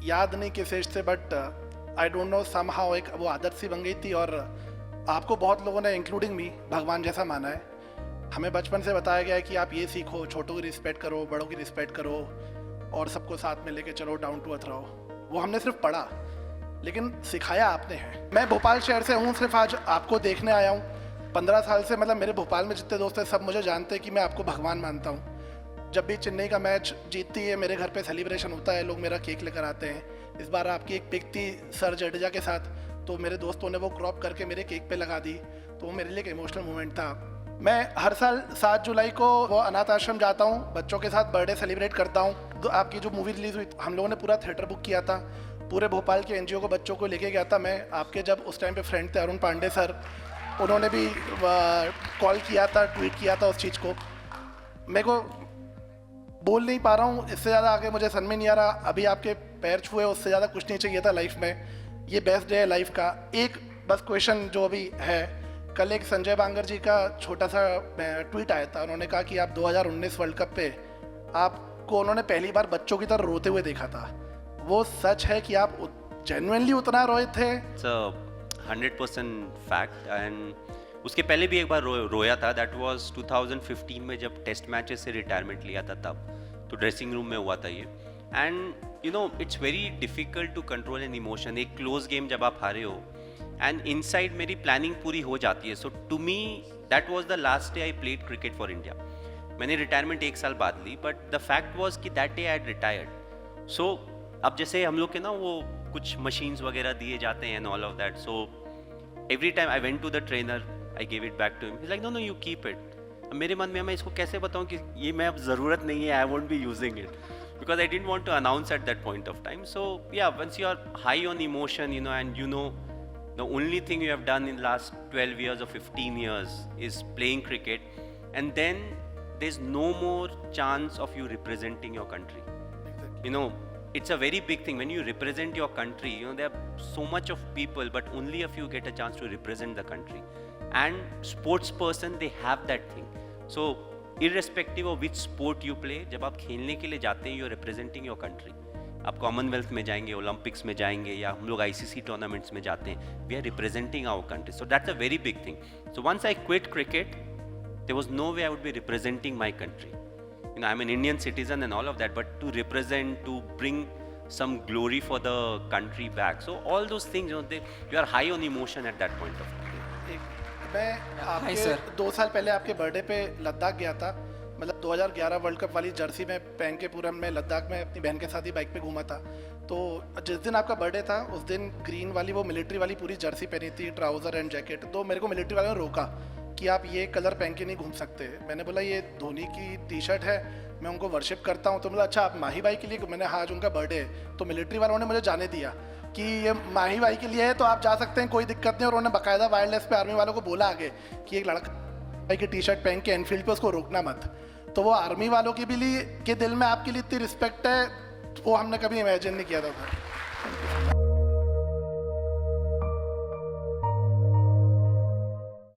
याद नहीं किस एज से, but I don't know somehow एक वो आदत सी बन गई थी। और आपको बहुत लोगों ने इंक्लूडिंग मी भगवान जैसा माना है। हमें बचपन से बताया गया है कि आप ये सीखो, छोटों की रिस्पेक्ट करो, बड़ों की रिस्पेक्ट करो और सबको साथ में लेके चलो, डाउन टू अर्थ रहो। वो हमने सिर्फ पढ़ा, लेकिन सिखाया आपने है। मैं भोपाल शहर से हूँ, सिर्फ आज आपको देखने आया हूँ। 15 साल से मतलब मेरे भोपाल में जितने दोस्त हैं सब मुझे जानते हैं कि मैं आपको भगवान मानता हूँ। जब भी चेन्नई का मैच जीतती है मेरे घर पे सेलिब्रेशन होता है, लोग मेरा केक लेकर आते हैं। इस बार आपकी एक पिक थी सर जडेजा के साथ, तो मेरे दोस्तों ने वो क्रॉप करके मेरे केक पे लगा दी, तो वो मेरे लिए एक इमोशनल मोमेंट था। मैं हर साल 7 जुलाई को वो अनाथ आश्रम जाता हूँ, बच्चों के साथ बर्थडे सेलिब्रेट करता हूँ। तो आपकी जो मूवी रिलीज हुई हम लोगों ने पूरा थिएटर बुक किया था, पूरे भोपाल के एनजीओ को बच्चों को लेके गया था मैं। आपके जब उस टाइम पे फ्रेंड थे अरुण पांडे सर, उन्होंने भी कॉल किया था, ट्वीट किया था उस चीज़ को। मेरे को बोल नहीं पा रहा हूँ, इससे ज़्यादा आगे मुझे समझ में नहीं आ रहा। अभी आपके पैर छुए, उससे ज़्यादा कुछ नहीं चाहिए था लाइफ में। ये बेस्ट डे है लाइफ का। एक बस क्वेश्चन जो अभी है, कल एक संजय बांगर जी का छोटा सा ट्वीट आया था, उन्होंने कहा कि आप 2019 वर्ल्ड कप पे आपको उन्होंने पहली बार बच्चों की तरह रोते हुए देखा था। वो सच है कि आप जेन्युइनली उतना रोए थे? 100% फैक्ट। एंड उसके पहले भी एक बार रोया था, दैट वाज 2015 में जब टेस्ट मैचेस से रिटायरमेंट लिया था तब, तो ड्रेसिंग रूम में हुआ था ये। And you know it's very difficult to control an emotion. एक क्लोज गेम जब आप हारे हो एंड इनसाइड मेरी प्लानिंग पूरी हो जाती है। So to me that was the last day I played cricket for India. मैंने रिटायरमेंट 1 साल बाद ली, बट द फैक्ट वाज कि that day I had retired. So अब जैसे हम लोग के ना वो कुछ मशीन्स वगैरह दिए जाते हैं and all of that, so every time I went to the trainer, I give it back to him, he like no no you keep it. अब मेरे मन में मैं इसको कैसे बताऊं कि ये मैं अब ज़रूरत नहीं है, I won't be using it, because I didn't want to announce at that point of time. So yeah, once you are high on emotion, you know, and you know the only thing you have done in last 12 years or 15 years is playing cricket, and then there's no more chance of you representing your country. Exactly. You know, it's a very big thing when you represent your country. You know, there are so much of people, but only a few get a chance to represent the country. And sports person, they have that thing. So irrespective of which sport you play, जब आप खेलने के लिए जाते हैं, you are representing your country. आप Commonwealth में जाएंगे, ओलंपिक्स में जाएंगे, या हम लोग आईसीसी टूर्नामेंट्स में जाते हैं, we are representing our country. So that's a very big thing. So once I quit cricket, there was no way I would be representing my country. You know, I am an Indian citizen and all of that, but to represent, to bring some glory for the country back, so all those things, you know, you are high on emotion at that point of time. मैं आपके 2 साल पहले आपके birthday पे लद्दाख गया था। मतलब 2011 world cup वाली जर्सी में पहन के पूरा मैं लद्दाख में अपनी बहन के साथ ही बाइक पे घूमा था। तो जिस दिन आपका बर्थडे था उस दिन ग्रीन वाली वो मिलिट्री वाली पूरी जर्सी पहनी थी, ट्राउज़र एंड जैकेट। तो मेरे को मिलिट्री वाले ने रोका कि आप ये कलर पहन के नहीं घूम सकते। मैंने बोला ये धोनी की टी शर्ट है, मैं उनको वर्शिप करता हूँ। तो बोला अच्छा आप माही भाई के लिए? मैंने हाँ, आज उनका बर्थडे है। तो मिलिट्री वालों ने मुझे जाने दिया कि ये माही भाई के लिए है, तो आप जा सकते हैं, कोई दिक्कत नहीं। और उन्होंने बाकायदा वायरलेस पे आर्मी वालों को बोला आगे कि एक लड़का भाई की टी शर्ट पहन के एनफील्ड पे उसको रोकना मत। तो वो आर्मी वालों के भी लिए के दिल में आपके लिए इतनी रिस्पेक्ट है, वो हमने कभी इमेजिन नहीं किया था।